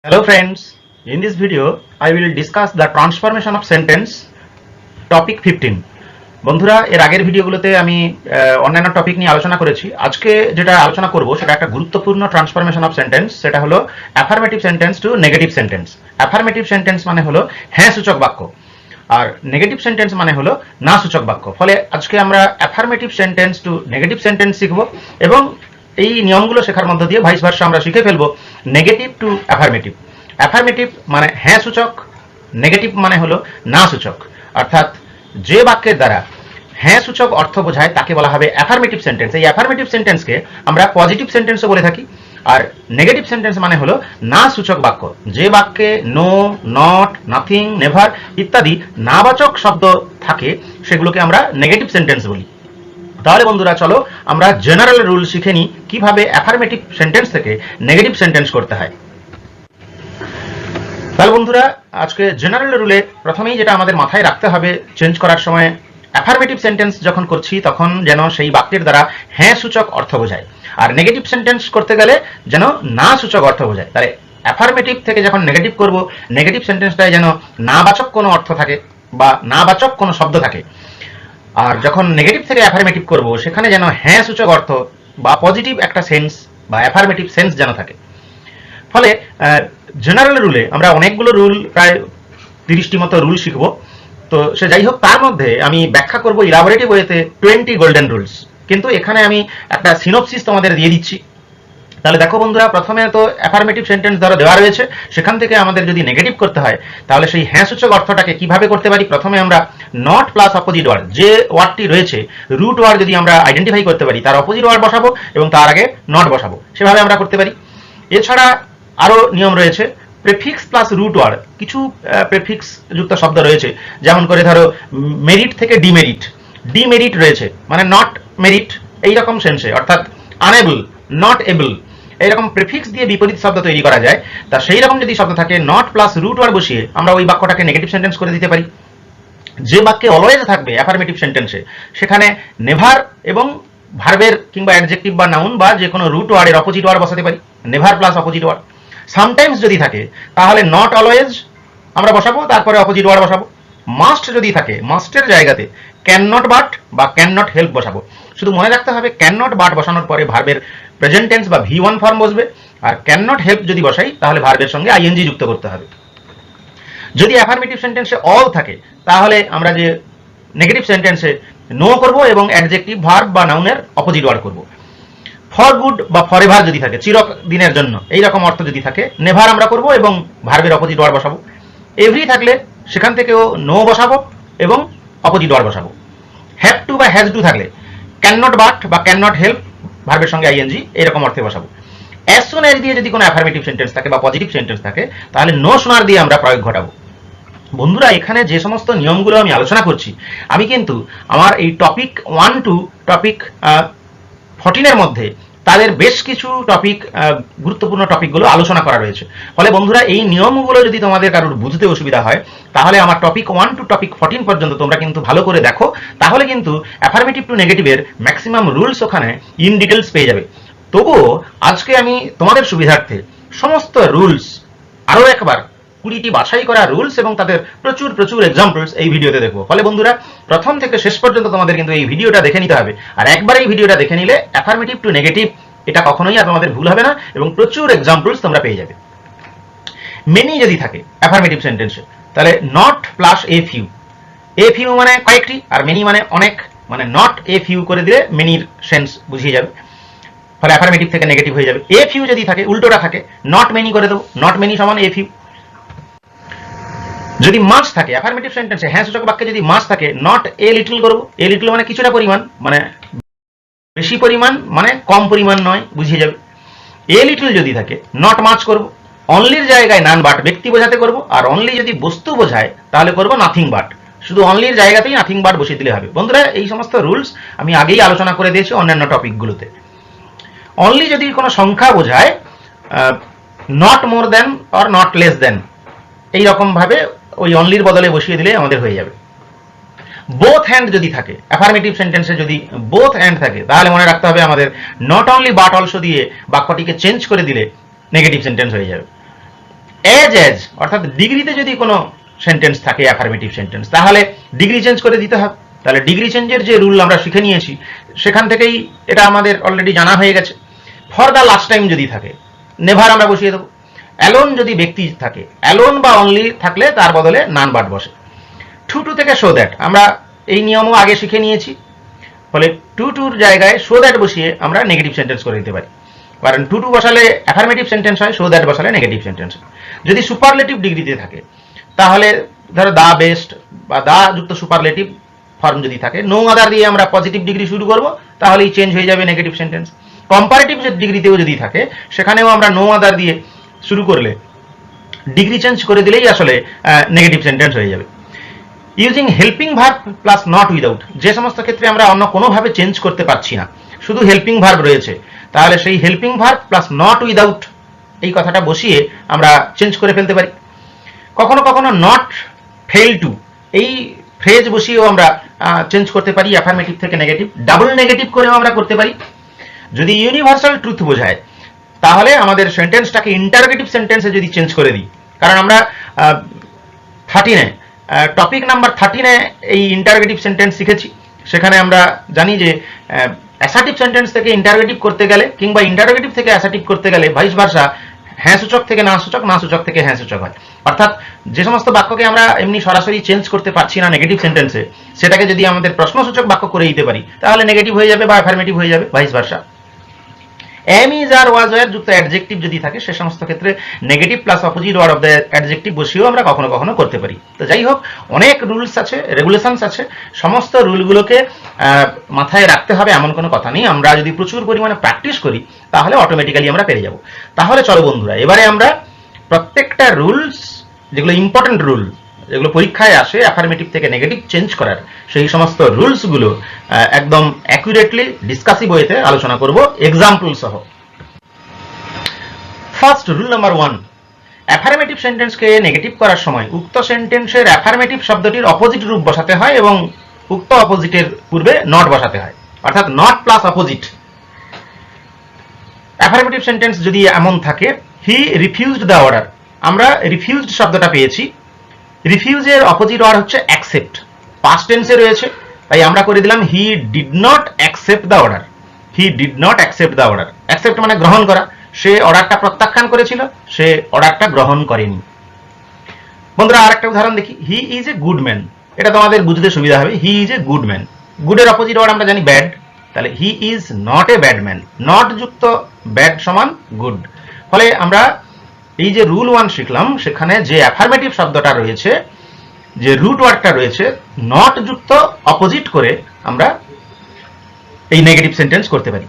Hello friends, in this video I will discuss the transformation of sentence topic 15. বন্ধুরা এর আগের ভিডিওগুলোতে আমি অন্যান্য টপিক নিয়ে আলোচনা করেছি। আজকে যেটা আলোচনা করব সেটা একটা গুরুত্বপূর্ণ ট্রান্সফরমেশন অফ সেন্টেন্স, সেটা হলো affirmative sentence to negative sentence. Affirmative sentence মানে হলো হ্যাঁ সূচক বাক্য, আর নেগেটিভ সেন্টেন্স মানে হলো না সূচক বাক্য। ফলে আজকে আমরা affirmative sentence to negative sentence শিখব এবং এই নিয়মগুলো শেখার মধ্য দিয়ে ভাইস ভার্সা আমরা শিখে ফেলবো নেগেটিভ টু অ্যাফার্মেটিভ। অ্যাফার্মেটিভ মানে হ্যাঁ সূচক, নেগেটিভ মানে হলো না সূচক। অর্থাৎ যে বাক্যের দ্বারা হ্যাঁ সূচক অর্থ বোঝায় তাকে বলা হবে অ্যাফার্মেটিভ সেন্টেন্স। এই অ্যাফার্মেটিভ সেন্টেন্সকে আমরা পজিটিভ সেন্টেন্সও বলে থাকি। আর নেগেটিভ সেন্টেন্স মানে হলো না সূচক বাক্য, যে বাক্যে নো, নট, নাথিং, নেভার ইত্যাদি নাবাচক শব্দ থাকে সেগুলোকে আমরা নেগেটিভ সেন্টেন্স বলি। তাহলে বন্ধুরা চলো আমরা জেনারেল রুল শিখে নিই কিভাবে অ্যাফার্মেটিভ সেন্টেন্স থেকে নেগেটিভ সেন্টেন্স করতে হয়। তাহলে বন্ধুরা আজকে জেনারেল রুলে প্রথমেই যেটা আমাদের মাথায় রাখতে হবে চেঞ্জ করার সময়, অ্যাফার্মেটিভ সেন্টেন্স যখন করছি তখন যেন সেই বাক্যের দ্বারা হ্যাঁ সূচক অর্থ বোঝায়, আর নেগেটিভ সেন্টেন্স করতে গেলে যেন না সূচক অর্থ বোঝায়। তাহলে অ্যাফার্মেটিভ থেকে যখন নেগেটিভ করব, নেগেটিভ সেন্টেন্সটায় যেন নাবাচক কোনো অর্থ থাকে বা নাবাচক কোনো শব্দ থাকে। আর যখন নেগেটিভ থেকে অ্যাফার্মেটিভ করব সেখানে যেন হ্যাঁ সূচক অর্থ বা পজিটিভ একটা সেন্স বা অ্যাফার্মেটিভ সেন্স যেন থাকে। ফলে জেনারেল রুলে আমরা অনেকগুলো রুল, প্রায় 30টি মতো রুল শিখব। তো সে যাই হোক, তার মধ্যে আমি ব্যাখ্যা করব ইলাবোরেটিভ ওয়েতে 20 গোল্ডেন রুলস। কিন্তু এখানে আমি একটা সিনোপসিস তোমাদের দিয়ে দিচ্ছি। তাহলে দেখো বন্ধুরা, প্রথমে তো অ্যাফার্মেটিভ সেন্টেন্স ধরো দেওয়া রয়েছে, সেখান থেকে আমাদের যদি নেগেটিভ করতে হয় তাহলে সেই হ্যাঁ সূচক অর্থটাকে কিভাবে করতে পারি। প্রথমে আমরা নট প্লাস অপোজিট ওয়ার্ড, যে ওয়ার্ডটি রয়েছে রুট ওয়ার্ড যদি আমরা আইডেন্টিফাই করতে পারি তার অপোজিট ওয়ার্ড বসাবো এবং তার আগে নট বসাবো, সেভাবে আমরা করতে পারি। এছাড়া আরো নিয়ম রয়েছে প্রেফিক্স প্লাস রুট ওয়ার্ড। কিছু প্রেফিক্স যুক্ত শব্দ রয়েছে, যেমন করে ধরো মেরিট থেকে ডিমেরিট, ডিমেরিট রয়েছে মানে নট মেরিট এইরকম সেন্সে, অর্থাৎ আনএবল, নট এবল, এইরকম প্রেফিক্স দিয়ে বিপরীত শব্দ তৈরি করা যায়। তা সেই রকম যদি শব্দ থাকে নট প্লাস রুট ওয়ার্ড বসিয়ে আমরা ওই বাক্যটাকে নেগেটিভ সেন্টেন্স করে দিতে পারি। যে বাক্যে অলওয়েজ থাকবে অ্যাফার্মেটিভ সেন্টেন্সে সেখানে নেভার এবং ভার্বের কিংবা অ্যাডজেক্টিভ বা নাউন বা যে কোনো রুট ওয়ার্ডের অপোজিট ওয়ার্ড বসাতে পারি, never plus opposite word. Sometimes যদি থাকে তাহলে নট অলওয়েজ আমরা বসাবো, তারপরে অপোজিট ওয়ার্ড বসাবো। মাস্ট যদি থাকে মাস্টের জায়গাতে ক্যান নট বাট বা ক্যান নট হেল্প বসাবো। শুধু মনে রাখতে হবে ক্যান নট বাট বসানোর পরে ভার্বের প্রেজেন্ট টেন্স বা V1 ফর্ম বসবে, আর ক্যান নট হেল্প যদি বসাই তাহলে ভার্বের সঙ্গে আইএনজি যুক্ত করতে হবে। যদি অ্যাফার্মেটিভ সেন্টেন্সে অল থাকে তাহলে আমরা যে নেগেটিভ সেন্টেন্সে নো করব এবং অ্যাডজেক্টিভ, ভার্ব বা নাউনের অপোজিট ওয়ার্ড করব। ফর গুড বা ফর এভার যদি থাকে, চিরদিনের জন্য, এই রকম অর্থ যদি থাকে নেভার আমরা করব এবং ভার্বের অপোজিট ওয়ার্ড বসাবো। এভরি থাকলে সেখান থেকেও নো বসাবো এবং অপোজিট ওয়ার্ড বসাবো। হ্যাভ টু বা হ্যাজ টু থাকলে ক্যান নট বাট বা ক্যান নট হেল্প ভার্বের সঙ্গে আইএনজি এরকম অর্থে বসাবো। অ্যাজ সুন অ্যাজ দিয়ে যদি কোনো অ্যাফার্মেটিভ সেন্টেন্স থাকে বা পজিটিভ সেন্টেন্স থাকে তাহলে নো সুনার দিয়ে আমরা প্রয়োগ ঘটাবো। বন্ধুরা এখানে যে সমস্ত নিয়মগুলো আমি আলোচনা করছি আমি কিন্তু আমার এই টপিক 1 টু টপিক 14 এর মধ্যে তাদের বেশ কিছু টপিক, গুরুত্বপূর্ণ টপিকগুলো আলোচনা করা রয়েছে। ফলে বন্ধুরা এই নিয়মগুলো যদি তোমাদের কারোর বুঝতে অসুবিধা হয় তাহলে আমার টপিক 1 টু টপিক 14 পর্যন্ত তোমরা কিন্তু ভালো করে দেখো, তাহলে কিন্তু অ্যাফার্মেটিভ টু নেগেটিভের ম্যাক্সিমাম রুলস ওখানে ইন ডিটেলস পেয়ে যাবে। তবুও আজকে আমি তোমাদের সুবিধার্থে সমস্ত রুলস আরও একবার 20টি বাছাই করা রুলস এবং তাদের প্রচুর প্রচুর এক্সাম্পলস এই ভিডিওতে দেখবো। ফলে বন্ধুরা প্রথম থেকে শেষ পর্যন্ত তোমাদের কিন্তু এই ভিডিওটা দেখে নিতে হবে, আর একবার এই ভিডিওটা দেখে নিলে অ্যাফার্মেটিভ টু নেগেটিভ এটা কখনোই আর তোমাদের ভুল হবে না এবং প্রচুর এক্সাম্পলস তোমরা পেয়ে যাবে। মেনি যদি থাকে অ্যাফার্মেটিভ সেন্টেন্সে তাহলে not plus a few, a few মানে কয়েকটি আর মেনি মানে অনেক, মানে নট এ ফিউ করে দিলে মেনির সেন্স বুঝিয়ে যাবে, ফলে অ্যাফার্মেটিভ থেকে নেগেটিভ হয়ে যাবে। এ ফিউ যদি থাকে উল্টোটা থাকে নট মেনি করে দেবো, নট মেনি সমান এ ফিউ। যদি মাস থাকে অ্যাফার্মেটিভ সেন্টেন্সে হ্যাঁ সূচক বাক্যে যদি মাস থাকে নট এ লিটল করবো, এ লিটল মানে কিছুটা পরিমাণ, মানে বেশি পরিমাণ মানে কম পরিমাণ নয়, বুঝিয়ে যাবে। এ লিটল যদি থাকে নট মাছ করবো, অনলির জায়গায় নান বাট ব্যক্তি বোঝাতে করবো, আর অনলি যদি বস্তু বোঝায় তাহলে করবো নাথিং বাট, শুধু অনলির জায়গাতেই নাথিং বাট বসিয়ে দিলে হবে। বন্ধুরা এই সমস্ত রুলস আমি আগেই আলোচনা করে দিয়েছি অন্যান্য টপিকগুলোতে। অনলি যদি কোনো সংখ্যা বোঝায় not more than or not less than এইরকম ভাবে ওই অনলির বদলে বসিয়ে দিলে আমাদের হয়ে যাবে। বোথ হ্যান্ড যদি থাকে অ্যাফার্মেটিভ সেন্টেন্সে যদি বোথ হ্যান্ড থাকে তাহলে মনে রাখতে হবে আমাদের নট অনলি বাট অলসো দিয়ে বাক্যটিকে চেঞ্জ করে দিলে নেগেটিভ সেন্টেন্স হয়ে যাবে। এজ অর্থাৎ ডিগ্রিতে যদি কোনো সেন্টেন্স থাকে অ্যাফার্মেটিভ সেন্টেন্স, তাহলে ডিগ্রি চেঞ্জ করে দিতে হবে। তাহলে ডিগ্রি চেঞ্জের যে রুল আমরা শিখে নিয়েছি সেখান থেকেই এটা আমাদের অলরেডি জানা হয়ে গেছে। ফর দ্য লাস্ট টাইম যদি থাকে, নেভার আমরা বসিয়ে দেবো। অ্যালোন যদি ব্যক্তি থাকে, অ্যালোন বা অনলি থাকলে তার বদলে নান বাট বসে। টু থেকে শো দ্যাট, আমরা এই নিয়মও আগে শিখে নিয়েছি। ফলে টুর জায়গায় শো দ্যাট বসিয়ে আমরা নেগেটিভ সেন্টেন্স করে দিতে পারি। কারণ টু বসালে অ্যাফার্মেটিভ সেন্টেন্স হয়, শো দ্যাট বসালে নেগেটিভ সেন্টেন্স হয়। যদি সুপারলেটিভ ডিগ্রিতে থাকে, তাহলে ধরো দা বেস্ট বা দা যুক্ত সুপারলেটিভ ফর্ম যদি থাকে, নো আদার দিয়ে আমরা পজিটিভ ডিগ্রি শুরু করব, তাহলেই চেঞ্জ হয়ে যাবে নেগেটিভ সেন্টেন্স। কম্পারেটিভ ডিগ্রিতেও যদি থাকে, সেখানেও আমরা নো আদার দিয়ে শুরু করলে ডিগ্রি চেঞ্জ করে দিলেই আসলে নেগেটিভ সেন্টেন্স হয়ে যাবে। Using helping verb plus not without, যে সমস্ত ক্ষেত্রে আমরা অন্য কোনোভাবে চেঞ্জ করতে পারছি না, শুধু হেল্পিং ভার্ব রয়েছে, তাহলে সেই helping verb plus not without এই কথাটা বসিয়ে আমরা চেঞ্জ করে ফেলতে পারি। কখনো কখনো নট ফেল টু এই ফ্রেজ বসিয়েও আমরা চেঞ্জ করতে পারি অ্যাফার্মেটিভ থেকে নেগেটিভ। ডাবল নেগেটিভ করেও আমরা করতে পারি। যদি ইউনিভার্সাল ট্রুথ বোঝায়, তাহলে আমাদের সেন্টেন্সটাকে ইন্টারোগেটিভ সেন্টেন্সে যদি চেঞ্জ করে দিই, কারণ আমরা 13-এ টপিক নাম্বার 13-এ এই ইন্টারোগেটিভ সেন্টেন্স শিখেছি। সেখানে আমরা জানি যে অ্যাসার্টিভ সেন্টেন্স থেকে ইন্টারোগেটিভ করতে গেলে কিংবা ইন্টারোগেটিভ থেকে অ্যাসার্টিভ করতে গেলে ভাইস ভার্সা হ্যাঁ সূচক থেকে না সূচক, না সূচক থেকে হ্যাঁ সূচক হয়। অর্থাৎ যে সমস্ত বাক্যকে আমরা এমনি সরাসরি চেঞ্জ করতে পারছি না নেগেটিভ সেন্টেন্সে, সেটাকে যদি আমাদের প্রশ্নসূচক বাক্য করে দিতে পারি, তাহলে নেগেটিভ হয়ে যাবে বা অ্যাফার্মেটিভ হয়ে যাবে, vice versa. Am is are was were যুক্ত অ্যাডজেক্টিভ যদি থাকে, সে সমস্ত ক্ষেত্রে negative plus opposite word of the adjective বসিয়েও আমরা কখনো কখনো করতে পারি। তো যাই হোক, অনেক রুলস আছে, রেগুলেশনস আছে। সমস্ত রুলগুলোকে মাথায় রাখতে হবে এমন কোনো কথা নেই। আমরা যদি প্রচুর পরিমাণে প্র্যাকটিস করি, তাহলে অটোমেটিক্যালি আমরা পেরে যাব। তাহলে চলো বন্ধুরা, এবারে আমরা প্রত্যেকটা রুলস, যেগুলো ইম্পর্টেন্ট রুল, যেগুলো পরীক্ষায় আসে অ্যাফার্মেটিভ থেকে নেগেটিভ চেঞ্জ করার, সেই সমস্ত রুলসগুলো একদম অ্যাকুরেটলি ডিসকাসিভ ওয়েতে আলোচনা করব এক্সাম্পল সহ। ফার্স্ট রুল নাম্বার 1, অ্যাফার্মেটিভ সেন্টেন্সকে নেগেটিভ করার সময় উক্ত সেন্টেন্সের অ্যাফার্মেটিভ শব্দটির অপোজিট রূপ বসাতে হয় এবং উক্ত অপোজিটের পূর্বে নট বসাতে হয়, অর্থাৎ not plus opposite. Affirmative sentence যদি এমন থাকে, হি রিফিউজড দ্য অর্ডার, আমরা রিফিউজড শব্দটা পেয়েছি। রিফিউজের অপোজিট ওয়ার্ড হচ্ছে অ্যাকসেপ্ট, পাস্ট টেন্সে রয়েছে, তাই আমরা করে দিলাম he did not accept the order. He did not accept the order, accept মানে গ্রহণ করা, সে অর্ডারটা প্রত্যাখ্যান করেছিল, সে অর্ডারটা গ্রহণ করেনি। বন্ধুরা আর একটা উদাহরণ দেখি, he is a good man, এটা তোমাদের বুঝতে সুবিধা হবে। He is a good man, গুডের অপোজিট ওয়ার্ড আমরা জানি ব্যাড, তাহলে he is not a bad man, not যুক্ত ব্যাড সমান গুড। ফলে আমরা এই যে রুল 1 শিখলাম, সেখানে যে অ্যাফার্মেটিভ শব্দটা রয়েছে, যে রুট ওয়ার্ডটা রয়েছে, নট যুক্ত অপোজিট করে আমরা এই নেগেটিভ সেন্টেন্স করতে পারি।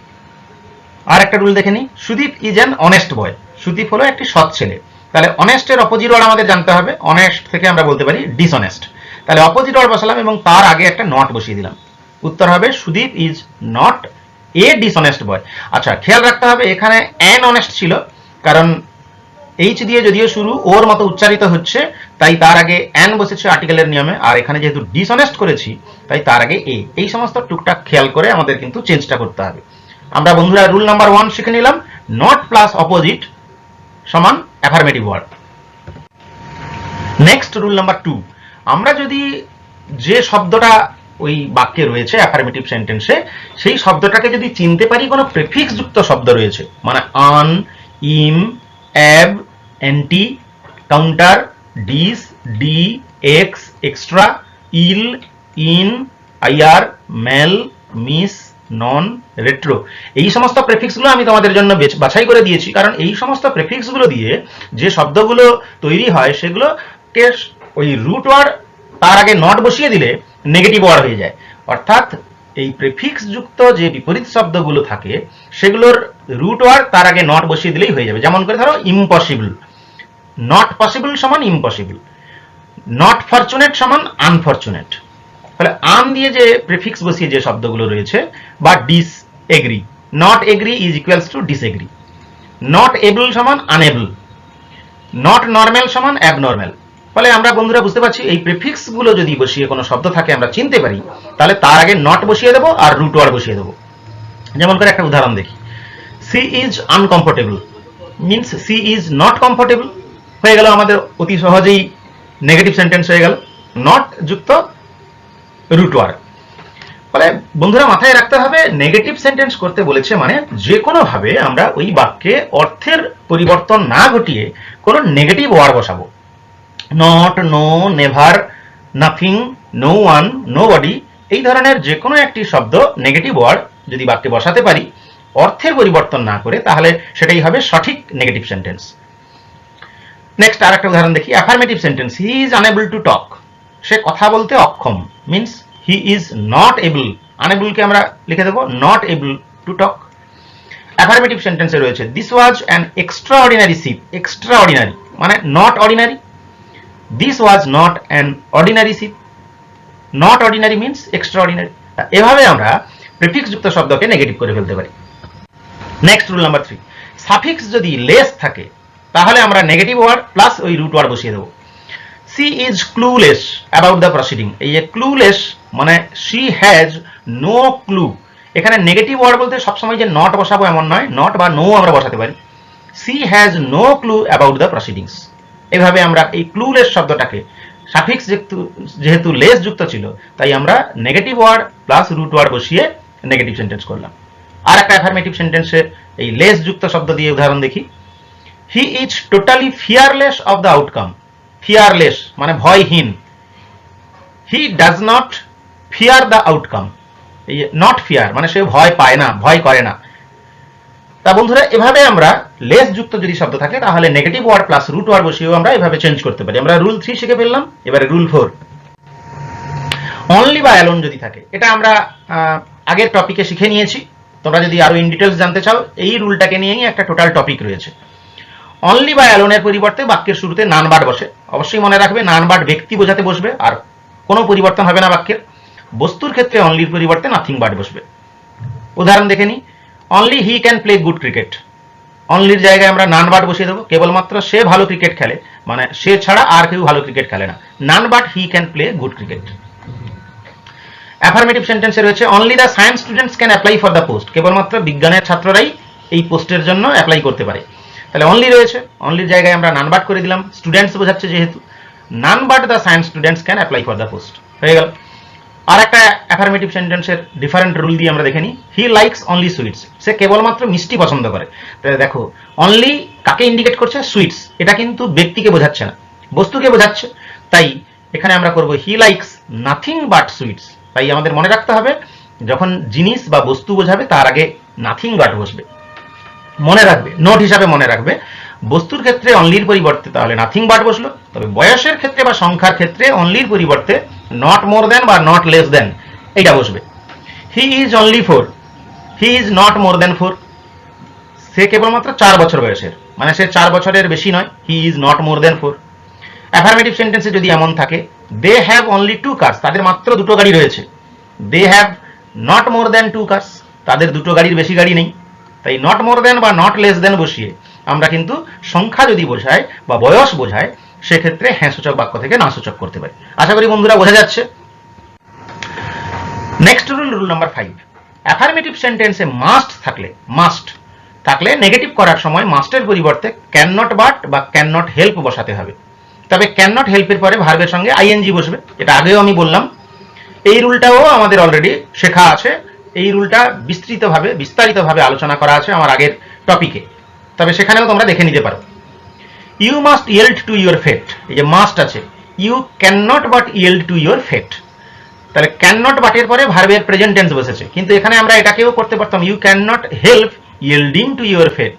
আর একটা রুল দেখে নিই, Sudip is an honest boy, Sudip হলো একটি সৎ ছেলে। তাহলে অনেস্টের অপোজিট ওয়ার্ড আমাদের জানতে হবে, অনেস্ট থেকে আমরা বলতে পারি ডিসঅনেস্ট। তাহলে অপোজিট ওয়ার্ড বসালাম এবং তার আগে একটা নট বসিয়ে দিলাম, উত্তর হবে Sudip is not a dishonest boy. আচ্ছা, খেয়াল রাখতে হবে এখানে অ্যান অনেস্ট ছিল, কারণ এইচ দিয়ে যদিও শুরু, ওর মতো উচ্চারিত হচ্ছে, তাই তার আগে অ্যান বসেছে আর্টিকেলের নিয়মে। আর এখানে যেহেতু ডিসঅনেস্ট করেছি, তাই তার আগে এ। এই সমস্ত টুকটাক খেয়াল করে আমাদের কিন্তু চেঞ্জটা করতে হবে। আমরা বন্ধুরা রুল নাম্বার 1 শিখে নিলাম, নট প্লাস অপোজিট সমান affirmative word. Next rule number 2, আমরা যদি যে শব্দটা ওই বাক্যে রয়েছে অ্যাফার্মেটিভ সেন্টেন্সে, সেই শব্দটাকে যদি চিনতে পারি কোনো প্রিফিক্স যুক্ত শব্দ রয়েছে, মানে un, im, ab, anti, counter, dis, de, ex, extra, il, in, ir, mal, mis, non, retro, এই সমস্ত প্রেফিক্সগুলো আমি তোমাদের জন্য বাছাই করে দিয়েছি, কারণ এই সমস্ত প্রেফিক্সগুলো দিয়ে যে শব্দগুলো তৈরি হয়, সেগুলোকে ওই রুট ওয়ার্ড তার আগে নট বসিয়ে দিলে নেগেটিভ ওয়ার্ড হয়ে যায়। অর্থাৎ এই প্রেফিক্স যুক্ত যে বিপরীত শব্দগুলো থাকে, সেগুলোর রুট ওয়ার্ড তার আগে নট বসিয়ে দিলেই হয়ে যাবে। যেমন করে ধরো ইম্পসিবল, নট পসিবল সমান ইম্পসিবল, নট ফরচুনেট সমান আনফরচুনেট। তাহলে আন দিয়ে যে প্রিফিক্স বসিয়ে যে শব্দগুলো রয়েছে, বা disagree, not agree is equals to disagree, not able সমান আনএবল, নট নর্মাল সমান অ্যাবনর্মাল। ফলে আমরা বন্ধুরা বুঝতে পারছি, এই প্রিফিক্স গুলো যদি বসিয়ে কোনো শব্দ থাকে আমরা চিনতে পারি, তাহলে তার আগে নট বসিয়ে দেবো আর রুট ওয়ার্ড বসিয়ে দেবো। যেমন করে একটা উদাহরণ দেখি, she is uncomfortable means she is not comfortable, হয়ে গেল আমাদের অতি সহজেই নেগেটিভ সেন্টেন্স হয়ে গেল, নট যুক্ত রুট ওয়ার্ড। ফলে বন্ধুরা মাথায় রাখতে হবে, নেগেটিভ সেন্টেন্স করতে বলেছে মানে যে কোনো ভাবে আমরা ওই বাক্যে অর্থের পরিবর্তন না ঘটিয়ে কোনো নেগেটিভ ওয়ার্ড বসাবো। Not, no, never, nothing, no one, nobody, এই ধরনের যে কোনো একটি শব্দ নেগেটিভ ওয়ার্ড যদি বাক্যে বসাতে পারি অর্থের পরিবর্তন না করে, তাহলে সেটাই হবে সঠিক নেগেটিভ সেন্টেন্স। নেক্সট আর একটা উদাহরণ দেখি, affirmative sentence. He is unable to talk, সে কথা বলতে অক্ষম, means he is not able, আনএবলকে আমরা লিখে দেবো not able to talk. Affirmative সেন্টেন্সে রয়েছে this was an extraordinary ship, extraordinary মানে not ordinary, this was not an ordinary ship, not ordinary means extraordinary. এভাবে আমরা প্রিফিক্স যুক্ত শব্দকে নেগেটিভ করে ফেলতে পারি। নেক্সট রুল নাম্বার 3, সাফিক্স যদি লেস থাকে তাহলে আমরা নেগেটিভ ওয়ার্ড প্লাস ওই রুট ওয়ার্ড বসিয়ে দেবো। She is clueless about the proceeding, এই যে ক্লুলেস মানে শি হ্যাজ নো ক্লু। এখানে নেগেটিভ ওয়ার্ড বলতে সবসময় যে নট বসাবো এমন নয়, নট বা নো আমরা বসাতে পারি। She has no clue about the proceedings, এইভাবে আমরা এই ক্লুলেস শব্দটাকে সাফিক্স যেহেতু লেস যুক্ত ছিল তাই আমরা negative word plus root word বসিয়ে নেগেটিভ সেন্টেন্স করলাম। আর একটা অ্যাফার্মেটিভ সেন্টেন্সে এই লেস যুক্ত শব্দ দিয়ে উদাহরণ দেখি। He is totally fearless of the outcome, fearless মানে ভয়হীন। He does not fear the outcome, এই নট ফিয়ার মানে সে ভয় পায় না, ভয় করে না। তা বন্ধুরা এভাবে আমরা লেস যুক্ত যদি শব্দ থাকে তাহলে negative word plus root word বসিয়েও আমরা এভাবে চেঞ্জ করতে পারি। আমরা রুল 3 শিখে ফেললাম, এবারে রুল 4। অনলি বা অ্যালোন যদি থাকে, এটা আমরা আগের টপিকে শিখে নিয়েছি। তোমরা যদি আরো ইন ডিটেলস জানতে চাও এই রুলটাকে নিয়েই একটা টোটাল টপিক রয়েছে। অনলি বা অ্যালোনের পরিবর্তে বাক্যের শুরুতে নান বার্ড বসে। অবশ্যই মনে রাখবে নান বার্ড ব্যক্তি বোঝাতে বসবে, আর কোনো পরিবর্তন হবে না বাক্যের। বস্তুর ক্ষেত্রে অনলির পরিবর্তে নাথিং বার্ড বসবে। উদাহরণ দেখে নিই, only he can play good cricket, অনলির জায়গায় আমরা নান বার্ড বসিয়ে দেবো। কেবলমাত্র সে ভালো ক্রিকেট খেলে, মানে সে ছাড়া আর কেউ ভালো ক্রিকেট খেলে না। None but he can play good cricket. Affirmative সেন্টেন্সে রয়েছে only the science students can apply for the post, কেবলমাত্র বিজ্ঞানের ছাত্ররাই এই পোস্টের জন্য অ্যাপ্লাই করতে পারে। তাহলে অনলি রয়েছে, অনলির জায়গায় আমরা নান বাট করে দিলাম, স্টুডেন্টস বোঝাচ্ছে যেহেতু। None but the science students can apply for the post হয়ে গেল। আর একটা অ্যাফার্মেটিভ সেন্টেন্সের ডিফারেন্ট রুল দিয়ে আমরা দেখে নিই। হি লাইকস অনলি সুইটস, সে কেবলমাত্র মিষ্টি পছন্দ করে। তাহলে দেখো অনলি কাকে ইন্ডিকেট করছে? সুইটস। এটা কিন্তু ব্যক্তিকে বোঝাচ্ছে না, বস্তুকে বোঝাচ্ছে। তাই এখানে আমরা করব he likes nothing but sweets. তাই আমাদের মনে রাখতে হবে যখন জিনিস বা বস্তু বোঝাবে তার আগে নাথিং বাট বসবে। মনে রাখবে, নোট হিসাবে মনে রাখবে, বস্তুর ক্ষেত্রে অনলির পরিবর্তে তাহলে নাথিং বাট বসলো, তবে বয়সের ক্ষেত্রে বা সংখ্যার ক্ষেত্রে অনলির পরিবর্তে নট মোর দেন বা নট লেস দেন এটা বসবে। He is only 4, he is not more than 4, সে কেবলমাত্র 4 বছর বয়সের, মানে সে 4 বছরের বেশি নয়। He is not more than 4। Affirmative সেন্টেন্সে যদি এমন থাকে, দে হ্যাভ অনলি 2 কার্স, তাদের মাত্র 2টো গাড়ি রয়েছে। They have not more than 2 cars, তাদের 2টো গাড়ির বেশি গাড়ি নেই। তাই নট মোর দেন বা নট লেস দেন বসিয়ে আমরা কিন্তু সংখ্যা যদি বোঝায় বা বয়স বোঝায় সেক্ষেত্রে হ্যাঁ সূচক বাক্য থেকে না সূচক করতে পারি। আশা করি বন্ধুরা বোঝা যাচ্ছে। Next rule, rule number 5। Affirmative সেন্টেন্সে মাস্ট থাকলে নেগেটিভ করার সময় মাস্টের পরিবর্তে ক্যান নট বাট বা ক্যান নট হেল্প বসাতে হবে। তবে ক্যান নট হেল্পের পরে ভার্বের সঙ্গে আইএনজি বসবে, এটা আগেও আমি বললাম। এই রুলটাও আমাদের অলরেডি শেখা আছে, এই রুলটা বিস্তারিতভাবে আলোচনা করা আছে আমার আগের টপিকে, তবে সেখানেও তোমরা দেখে নিতে পারো। You must yield to your fate, এই যে মাস্ট আছে, you can not but yield to your fate. তাহলে ক্যান নট বাটের পরে ভার্বের প্রেজেন্ট টেন্স বসেছে, কিন্তু এখানে আমরা এটাকেও করতে পারতাম, you can not help yielding to your fate.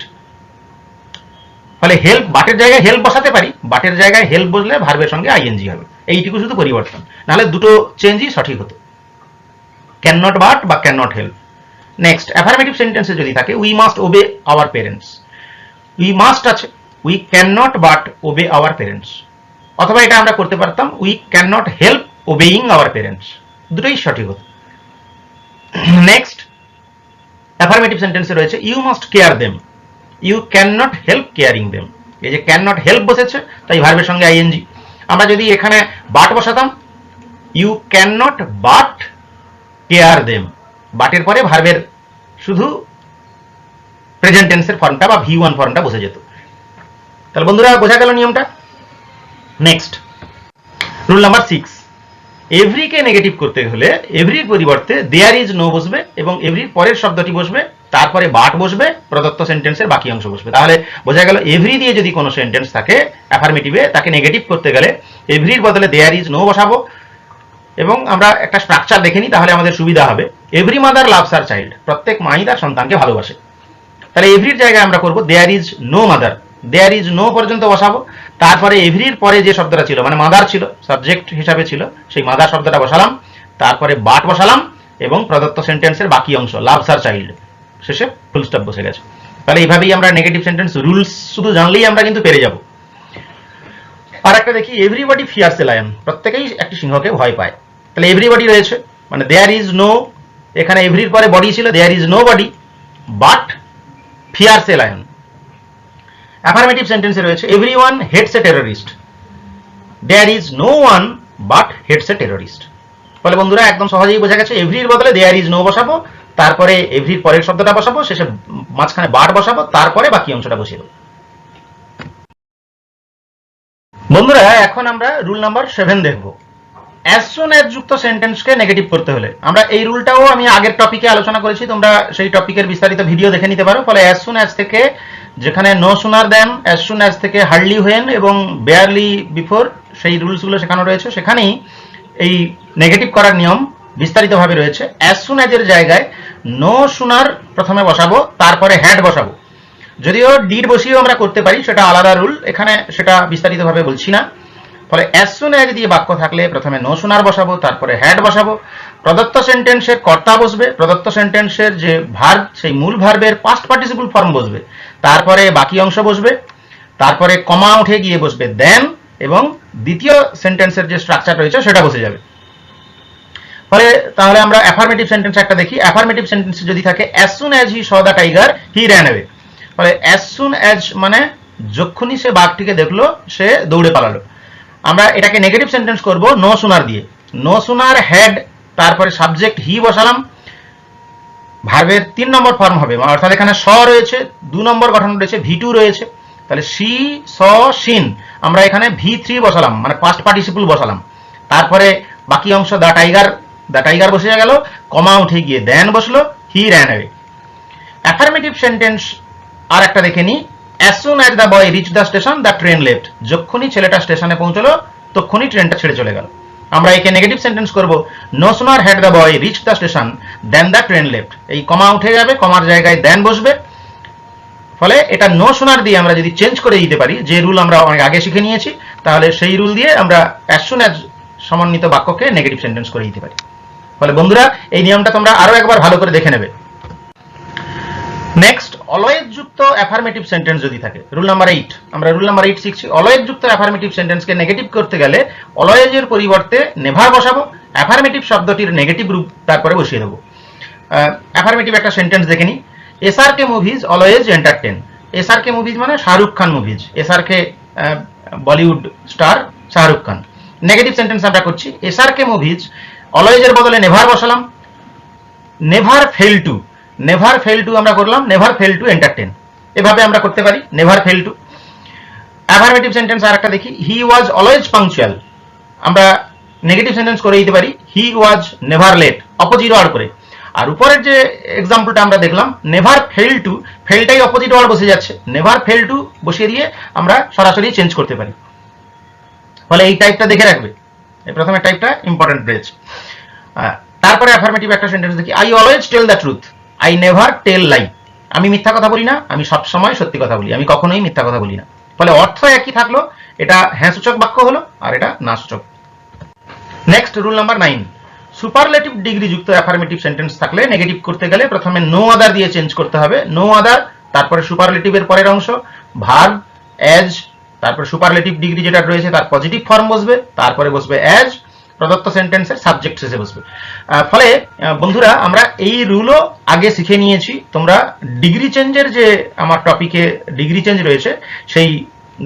ফলে হেল্প বাটের জায়গায় হেল্প বসাতে পারি, বাটের জায়গায় হেল্প বসলে ভার্বের সঙ্গে আইএনজি হবে, এইটুকু শুধু পরিবর্তন, নাহলে দুটো চেঞ্জই সঠিক হতো, ক্যান নট বাট বা can not help. Next affirmative সেন্টেন্সে যদি থাকে we must obey our parents, we must আছে, we can not but obey our parents. অথবা এটা আমরা করতে পারতাম we can not help obeying our parents, দুটোই সঠিক হতো। নেক্সট অ্যাফার্মেটিভ সেন্টেন্সে রয়েছে you must care them, you can not help caring them. এই যে ক্যান নট হেল্প বসেছে তাই ভার্বের সঙ্গে আইএনজি। আমরা যদি এখানে বাট বসাতাম, you can not but care them, বাটের পরে ভার্বের শুধু প্রেজেন্ট টেন্সের ফর্মটা বা V1 ফর্মটা বসে যেত। তাহলে বন্ধুরা বোঝা গেল নিয়মটা। নেক্সট রুল নাম্বার 6, এভরিকে নেগেটিভ করতে হলে এভরির পরিবর্তে দেয়ার ইজ নো বসবে এবং এভরির পরের শব্দটি বসবে, তারপরে বাট বসবে, প্রদত্ত সেন্টেন্সের বাকি অংশ বসবে। তাহলে বোঝা গেল এভরি দিয়ে যদি কোনো সেন্টেন্স থাকে অ্যাফার্মেটিভে, তাকে নেগেটিভ করতে গেলে এভরির বদলে দেয়ার ইজ নো বসাবো। এবং আমরা একটা স্ট্রাকচার দেখে নিই, তাহলে আমাদের সুবিধা হবে। Every mother loves her child, প্রত্যেক মাই তার সন্তানকে ভালোবাসে। তাহলে এভরির জায়গায় আমরা করব there is no mother, there is no পর্যন্ত বসাবো, তারপরে এভরির পরে যে শব্দটা ছিল মানে মাদার ছিল, সাবজেক্ট হিসাবে ছিল, সেই মাদার শব্দটা বসালাম, তারপরে বাট বসালাম এবং প্রদত্ত সেন্টেন্সের বাকি অংশ লাভস হার চাইল্ড, শেষে ফুল স্টপ বসে গেছে। তাহলে এইভাবেই আমরা নেগেটিভ সেন্টেন্স রুলস শুধু জানলেই আমরা কিন্তু পেরে যাব। আর একটা দেখি, এভরিবডি ফিয়ার্স এ লায়ন, প্রত্যেকেই একটি সিংহকে ভয় পায়। তাহলে এভরিবডি রয়েছে, মানে দেয়ার ইজ নো, এখানে এভরির পরে বডি ছিল, there is no body but fears a lion. Affirmative সেন্টেন্সে রয়েছে everyone hates a terrorist, there is no one but hates a terrorist. ফলে বন্ধুরা একদম সহজেই বোঝা গেছে, এভরির বদলে দেয়ার ইজ নো বসাবো, তারপরে এভরির পরের শব্দটা বসাবো, শেষে মাঝখানে বাট বসাবো, তারপরে বাকি অংশটা বসিয়ে দেবো। বন্ধুরা এখন আমরা রুল নাম্বার 7 দেখব। অ্যাজ সুন অ্যাজ যুক্ত সেন্টেন্সকে নেগেটিভ করতে হলে, আমরা এই রুলটাও আমি আগের টপিকে আলোচনা করেছি, তোমরা সেই টপিকের বিস্তারিত ভিডিও দেখে নিতে পারো। ফলে অ্যাজ সুন অ্যাজ থেকে যেখানে নো সুনার দেন, অ্যাজ সুন অ্যাজ থেকে হার্ডলি হোয়েন এবং বেয়ারলি বিফোর, সেই রুলসগুলো শেখানো রয়েছে, সেখানেই এই নেগেটিভ করার নিয়ম বিস্তারিতভাবে রয়েছে। অ্যাজ সুন অ্যাজ এর জায়গায় নো সুনার প্রথমে বসাবো, তারপরে হ্যাড বসাবো। যদিও ডিড বসিয়েও আমরা করতে পারি, সেটা আলাদা রুল, এখানে সেটা বিস্তারিতভাবে বলছি না। ফলে অ্যাজ সুন অ্যাজ দিয়ে বাক্য থাকলে প্রথমে নো সুনার বসাবো, তারপরে হ্যাড বসাবো, প্রদত্ত সেন্টেন্সের কর্তা বসবে, প্রদত্ত সেন্টেন্সের যে ভার্ব সেই মূল ভার্বের পাস্ট পার্টিসিপল ফর্ম বসবে, তারপরে বাকি অংশ বসবে, তারপরে কমা উঠে গিয়ে বসবে দেন, এবং দ্বিতীয় সেন্টেন্সের যে স্ট্রাকচার রয়েছে সেটা বসে যাবে। ফলে তাহলে আমরা অ্যাফার্মেটিভ সেন্টেন্স একটা দেখি। অ্যাফার্মেটিভ সেন্টেন্স যদি থাকে as soon as he saw the tiger he ran away, ফলে অ্যাজ সুন অ্যাজ মানে যখনই সে বাঘটিকে দেখলো সে দৌড়ে পালালো। আমরা এটাকে নেগেটিভ সেন্টেন্স করব নো সুনার দিয়ে, নো সুনার হ্যাড, তারপরে সাবজেক্ট হি বসালাম, ভার্বের 3 নম্বর ফর্ম হবে, অর্থাৎ এখানে স রয়েছে, 2 নম্বর গঠন রয়েছে, ভি2 রয়েছে, তাহলে সি স শিন, আমরা এখানে ভি3 বসালাম, মানে পাস্ট পার্টিসিপল বসালাম, তারপরে বাকি অংশ দ্য টাইগার বসে গেল, কমা উঠে গিয়ে দেন বসলো, he ran away. Affirmative sentence আর একটা দেখে নি, as soon as the boy reach the station the train left, যখনই ছেলেটা স্টেশনে পৌঁছলো তখনই ট্রেনটা ছেড়ে চলে গেল। আমরা একে নেগেটিভ সেন্টেন্স করব no sooner had the boy reach the station then the train left, এই কমা উঠে যাবে, কমার জায়গায় দেন বসবে। ফলে এটা নো সুনার দিয়ে আমরা যদি চেঞ্জ করে দিতে পারি, যে রুল আমরা অনেক আগে শিখে নিয়েছি, তাহলে সেই রুল দিয়ে আমরা অ্যাজ সুন অ্যাজ সমন্বিত বাক্যকে নেগেটিভ সেন্টেন্স করে দিতে পারি। ফলে বন্ধুরা এই নিয়মটা তোমরা আরো একবার ভালো করে দেখে নেবে। নেক্সট, অলওয়েজ যুক্ত অ্যাফার্মেটিভ সেন্টেন্স যদি থাকে, রুল নাম্বার 8, আমরা রুল নাম্বার 8 শিখছি। অলওয়েজ যুক্ত অ্যাফার্মেটিভ সেন্টেন্সকে নেগেটিভ করতে গেলে অলওয়েজ এর পরিবর্তে নেভার বসাবো, অ্যাফার্মেটিভ শব্দটির নেগেটিভ রূপ তারপরে বসিয়ে দেবো। অ্যাফার্মেটিভ একটা সেন্টেন্স দেখে নিই, SRK movies always entertain, SRK movies মানে Shahrukh Khan movies, SRK Bollywood star Shahrukh Khan. Negative sentence আমরা করছি, এসআরকে মুভিজ অলওয়েজ এর বদলে নেভার বসালাম, never fail to, never fail to আমরা করলাম নেভার ফেল টু এন্টারটেন, এভাবে আমরা করতে পারি never fail to. Affirmative sentence আর একটা দেখি, হি ওয়াজ অলওয়েজ পাংচুয়াল, আমরা নেগেটিভ সেন্টেন্স করে দিতে পারি he was never late, opposite word করে। আর উপরের যে এক্সাম্পলটা আমরা দেখলাম নেভার ফেল টু, ফেলটাই অপোজিট ওয়ার্ড বসে যাচ্ছে, নেভার ফেল টু বসিয়ে দিয়ে আমরা সরাসরি চেঞ্জ করতে পারি। ফলে এই টাইপটা দেখে রাখবে, এই প্রথমের টাইপটা ইম্পর্টেন্ট রয়েছে। তারপরে অ্যাফার্মেটিভ একটা সেন্টেন্স দেখি, I always tell the truth, I never tell lie, আমি মিথ্যা কথা বলি না, আমি সবসময় সত্যি কথা বলি, আমি কখনোই মিথ্যা কথা বলি না। ফলে অর্থ একই থাকলো, এটা হ্যাঁ সূচক বাক্য হলো আর এটা না সূচক। Next rule number 9, superlative degree যুক্ত অ্যাফার্মেটিভ সেন্টেন্স থাকলে নেগেটিভ করতে গেলে প্রথমে নো আদার দিয়ে চেঞ্জ করতে হবে, নো আদার, তারপরে সুপারলেটিভের পরের অংশ ভার্ব অ্যাজ, তারপরে সুপারলেটিভ ডিগ্রি যেটা রয়েছে তার পজিটিভ ফর্ম বসবে, তারপরে বসবে অ্যাজ, প্রদত্ত সেন্টেন্সের সাবজেক্ট শেষে বসবে। ফলে বন্ধুরা আমরা এই রুলও আগে শিখে নিয়েছি, তোমরা ডিগ্রি চেঞ্জের যে আমার টপিকে ডিগ্রি চেঞ্জ রয়েছে সেই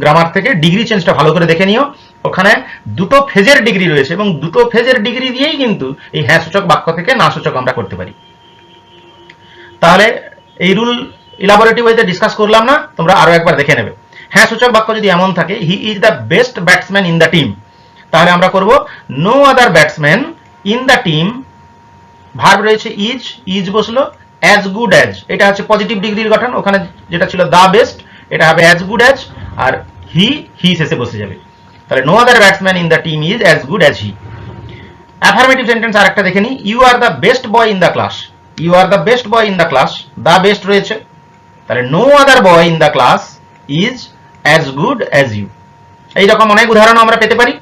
গ্রামার থেকে ডিগ্রি চেঞ্জটা ভালো করে দেখে নিও, ওখানে দুটো ফেজের ডিগ্রি রয়েছে এবং দুটো ফেজের ডিগ্রি দিয়েই কিন্তু এই হ্যাঁ সূচক বাক্য থেকে না সূচক আমরা করতে পারি। তাহলে এই রুল ইলাবোরেটিভ ওয়েতে ডিসকাস করলাম না, তোমরা আরো একবার দেখে নেবে। হ্যাঁ সূচক বাক্য যদি এমন থাকে he is the best batsman in the team, তাহলে আমরা করব no other batsman in the team, verb রয়েছে ইজ, ইজ বসলো, অ্যাজ গুড অ্যাজ, এটা হচ্ছে পজিটিভ ডিগ্রির গঠন, ওখানে যেটা ছিল দ্য বেস্ট এটা হবে অ্যাজ গুড অ্যাজ, আর হি শেষে বসে যাবে, তাহলে no other batsman in the team is as good as he. Affirmative sentence আরেকটা দেখে নিই, you are the best boy in the class, you are the best boy in the class, the best রয়েছে, তাহলে no other boy in the class is as good as you. এইরকম অনেক উদাহরণ আমরা পেতে পারি।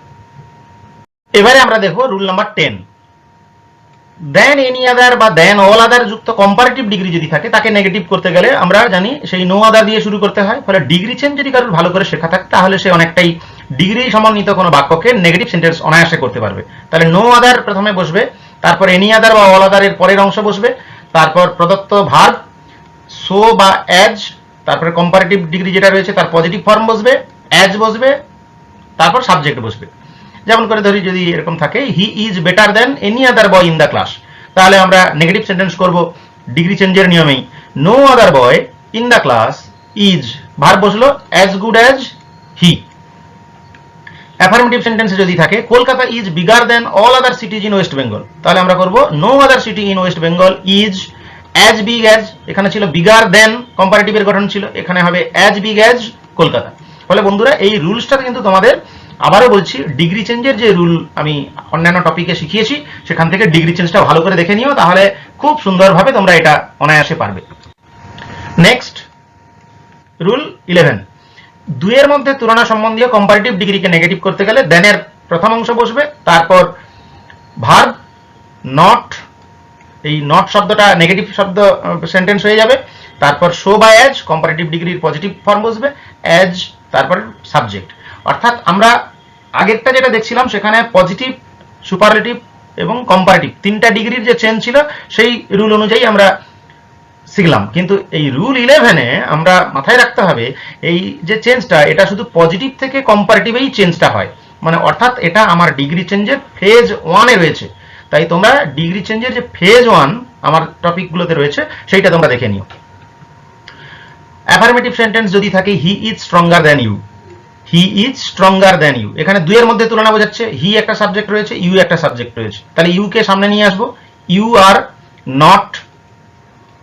এবারে আমরা দেখব রুল নাম্বার 10, দেন এনি আদার বা দেন অল আদার যুক্ত কম্পারেটিভ ডিগ্রি যদি থাকে তাকে নেগেটিভ করতে গেলে আমরা জানি সেই নো আদার দিয়ে শুরু করতে হয়, ফলে ডিগ্রি চেঞ্জ যদি কারোর ভালো করে শেখা থাকে তাহলে সে অনেকটাই ডিগ্রি সমন্বিত কোনো বাক্যকে নেগেটিভ সেন্টেন্স অনায়াসে করতে পারবে। তাহলে নো আদার প্রথমে বসবে, তারপর এনি আদার বা অল আদার এর পরের অংশ বসবে, তারপর প্রদত্ত ভার্ব সো বা অ্যাজ, তারপরে কম্পারেটিভ ডিগ্রি যেটা রয়েছে তার পজিটিভ ফর্ম বসবে, অ্যাজ বসবে, তারপর সাবজেক্ট বসবে। যেমন করে ধরি যদি এরকম থাকে he is better than any other boy in the class, তাহলে আমরা নেগেটিভ সেন্টেন্স করব ডিগ্রি চেঞ্জের নিয়মেই, no other boy in the class is, verb বসলো as good as he. Affirmative সেন্টেন্সে যদি থাকে Kolkata is bigger than all other cities in West Bengal, তাহলে আমরা করব no other city in West Bengal is as big as, এখানে ছিল বিগার দেন কম্পারেটিভের গঠন ছিল, এখানে হবে অ্যাজ বিগ অ্যাজ কলকাতা। ফলে বন্ধুরা এই রুলসটা কিন্তু তোমাদের আবারও বলছি ডিগ্রি চেঞ্জের যে রুল আমি অন্যান্য টপিকে শিখিয়েছি সেখান থেকে ডিগ্রি চেঞ্জটা ভালো করে দেখে নিও, তাহলে খুব সুন্দরভাবে তোমরা এটা অনায়াসে পারবে। নেক্সট রুল 11, দুইয়ের মধ্যে তুলনা সম্বন্ধীয় কম্পারেটিভ ডিগ্রিকে নেগেটিভ করতে গেলে দেনের প্রথম অংশ বসবে, তারপর ভার্ব নট, এই নট শব্দটা নেগেটিভ শব্দ সেন্টেন্স হয়ে যাবে, তারপর শো বা অ্যাজ কম্পারেটিভ ডিগ্রির পজিটিভ ফর্ম বসবে, অ্যাজ, তারপর সাবজেক্ট। অর্থাৎ আমরা আগেরটা যেটা দেখছিলাম সেখানে পজিটিভ, সুপারলেটিভ এবং কম্পারেটিভ তিনটা ডিগ্রির যে চেঞ্জ ছিল সেই রুল অনুযায়ী আমরা শিখলাম, কিন্তু এই রুল 11-এ আমরা মাথায় রাখতে হবে এই যে চেঞ্জটা এটা শুধু পজিটিভ থেকে কম্পারেটিভেই চেঞ্জটা হয়, মানে অর্থাৎ এটা আমার ডিগ্রি চেঞ্জের ফেজ 1-এ রয়েছে, তাই তোমরা ডিগ্রি চেঞ্জের যে ফেজ 1 আমার টপিকগুলোতে রয়েছে সেইটা তোমরা দেখে নিও। অ্যাফার্মেটিভ সেন্টেন্স যদি থাকে he is stronger than you, he is stronger than you, এখানে দুইয়ের মধ্যে তুলনা বোঝাচ্ছে, হি একটা সাবজেক্ট রয়েছে, ইউ একটা সাবজেক্ট রয়েছে, তাহলে ইউ কে সামনে নিয়ে আসবো, you are not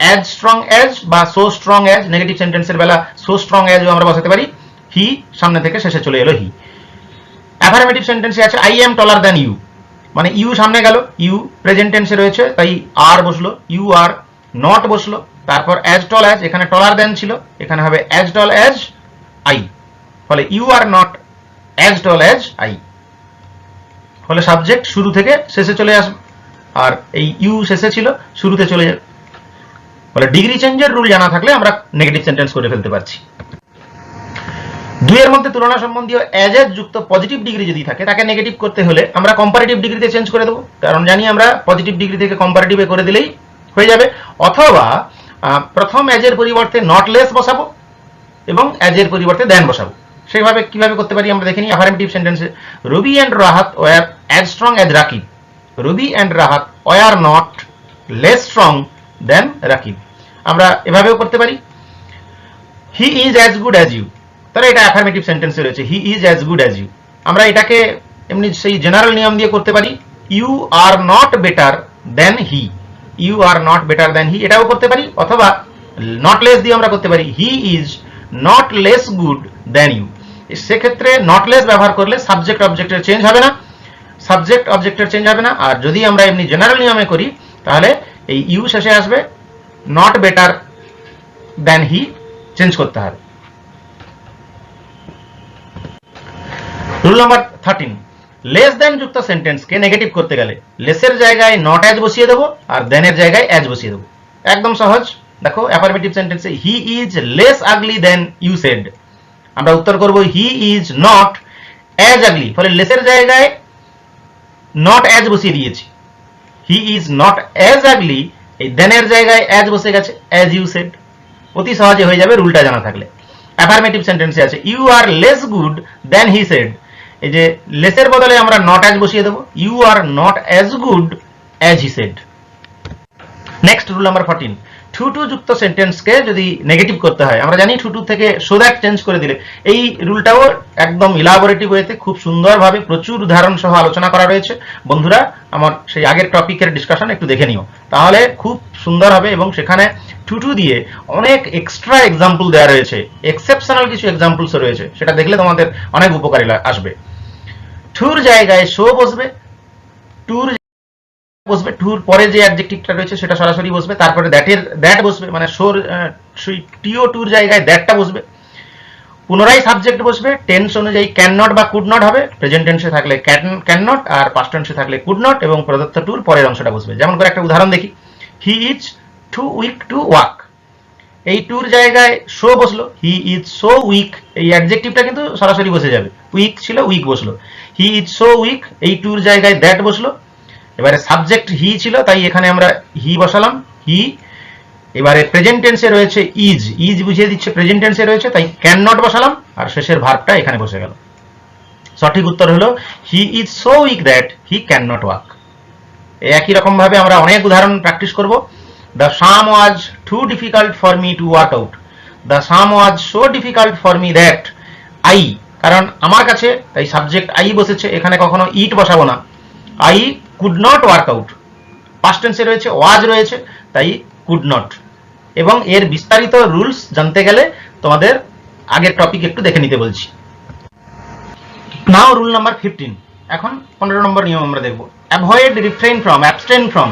as strong as বা সো স্ট্রং অ্যাজ, নেগেটিভ সেন্টেন্সের বেলা সো স্ট্রং অ্যাজও আমরা বসাতে পারি, হি সামনে থেকে শেষে চলে এলো হি। অ্যাফার্মেটিভ সেন্টেন্সে আছে I am taller than you, মানে ইউ সামনে গেল, ইউ প্রেজেন্ট টেন্সে রয়েছে তাই আর বসলো, ইউ আর নট বসলো, তারপর অ্যাজ টল অ্যাজ, এখানে টলার দ্যান ছিল, এখানে হবে অ্যাজ টল অ্যাজ আই, ফলে you are not as tall as I, ফলে সাবজেক্ট শুরু থেকে শেষে চলে আসবে, আর এই ইউ শেষে ছিল শুরুতে চলে যাবে, ফলে ডিগ্রি চেঞ্জের রুল জানা থাকলে আমরা নেগেটিভ সেন্টেন্স করে ফেলতে পারছি। দুইয়ের মধ্যে তুলনা সম্বন্ধীয় অ্যাজ এজ যুক্ত পজিটিভ ডিগ্রি যদি থাকে তাকে নেগেটিভ করতে হলে আমরা কম্পারেটিভ ডিগ্রিতে চেঞ্জ করে দেবো, কারণ জানি আমরা পজিটিভ ডিগ্রি থেকে কম্পারেটিভে করে দিলেই হয়ে যাবে, অথবা প্রথম অ্যাজের পরিবর্তে নট লেস বসাবো এবং অ্যাজের পরিবর্তে দেন বসাবো। সেইভাবে কিভাবে করতে পারি আমরা দেখে নিই। অ্যাফার্মেটিভ সেন্টেন্সে Robi and Rahat were as strong as Rakib, Robi and Rahat were not less strong than Rakib, আমরা এভাবেও করতে পারি। He is as good as you, তাহলে এটা অ্যাফার্মেটিভ সেন্টেন্সে রয়েছে he is as good as you, আমরা এটাকে এমনি সেই জেনারেল নিয়ম দিয়ে করতে পারি, you are not better than he, you are not better than he এটাও করতে পারি, অথবা নট লেস দিয়ে আমরা করতে পারি he is not less good than you. সেক্ষেত্রে নট লেস ব্যবহার করলে সাবজেক্ট অবজেক্টের চেঞ্জ হবে না, সাবজেক্ট অবজেক্টের চেঞ্জ হবে না, আর যদি আমরা এমনি জেনারেল নিয়মে করি তাহলে এই ইউ শেষে আসবে, not better than he change করতে হবে। রুল নাম্বার 13, লেস দেন যুক্ত সেন্টেন্সকে নেগেটিভ করতে গেলে লেসের জায়গায় নট অ্যাজ বসিয়ে দেবো আর দেনের জায়গায় অ্যাজ বসিয়ে দেবো, একদম সহজ। দেখো অ্যাফার্মেটিভ সেন্টেন্সে he is less ugly than you said, আমরা উত্তর করব he is not as ugly, ফলে লেসের জায়গায় নট অ্যাজ বসিয়ে দিয়েছি, he is not as ugly, এই দেনের জায়গায় অ্যাজ বসে গেছে অ্যাজ ইউ সেড, অতি সহজে হয়ে যাবে রুলটা জানা থাকলে। অ্যাফার্মেটিভ সেন্টেন্সে আছে you are less good than he said, এই যে লেসের বদলে আমরা নট অ্যাজ বসিয়ে দেবো, you are not as good as he said. Next rule number 14, too to যুক্ত সেন্টেন্সকে যদি নেগেটিভ করতে হয়, আমরা জানি টু টু থেকে সো দ্যাট চেঞ্জ করে দিলে, এই রুলটাও একদম ইলাবোরেটিভ ওয়েতে খুব সুন্দরভাবে প্রচুর উদাহরণ সহ আলোচনা করা রয়েছে। বন্ধুরা আমার সেই আগের টপিকের ডিসকাশন একটু দেখে নিও, তাহলে খুব সুন্দর হবে। এবং সেখানে টু টু দিয়ে অনেক এক্সট্রা এক্সাম্পল দেওয়া রয়েছে, এক্সেপশনাল কিছু এক্সাম্পলস রয়েছে, সেটা দেখলে তোমাদের অনেক উপকারী আসবে। টুর জায়গায় সো বসবে, টুর বসবে, টুর পরে যে অ্যাডজেক্টিভটা রয়েছে সেটা সরাসরি বসবে, তারপরে দ্যাট বসবে, মানে সোর টিও টুর জায়গায় দ্যাটটা বসবে। পুনরায় সাবজেক্ট বসবে, টেন্স অনুযায়ী ক্যান নট বা কুড নট হবে, প্রেজেন্ট টেন্সে থাকলে ক্যান নট, আর পাস্ট টেন্সে থাকলে কুড নট, এবং প্রদত্ত টুর পরের অংশটা বসবে। যেমন করে একটা উদাহরণ দেখি, he is too weak to walk, এই টুর জায়গায় সো বসলো, হি ইজ সো উইক, এই অ্যাডজেক্টিভটা কিন্তু সরাসরি বসে যাবে, উইক ছিল উইক বসলো, হি ইজ সো উইক, এই টুর জায়গায় দ্যাট বসলো। এবারে সাবজেক্ট হি ছিল, তাই এখানে আমরা হি বসালাম, হি। এবারে প্রেজেন্ট টেন্সে রয়েছে ইজ, ইজ বুঝিয়ে দিচ্ছে প্রেজেন্ট টেন্সে রয়েছে, তাই ক্যান নট বসালাম, আর শেষের ভার্বটা এখানে বসে গেল। সঠিক উত্তর হলো he is so weak that he can not walk. একই রকম ভাবে আমরা অনেক উদাহরণ প্র্যাকটিস করব। The sum was too difficult for me to work out, the sum was so difficult for me that I, কারণ আমার কাছে, তাই সাবজেক্ট আই বসেছে, এখানে কখনো ইট বসাবো না, I could not work out. Past টেন্সে রয়েছে ওয়াজ রয়েছে, তাই কুড নট। এবং এর বিস্তারিত রুলস জানতে গেলে তোমাদের আগের টপিক একটু দেখে নিতে বলছি। নাও রুল নাম্বার 15, এখন 15 নম্বর নিয়ম আমরা দেখব। Avoid, refrain from, abstain from,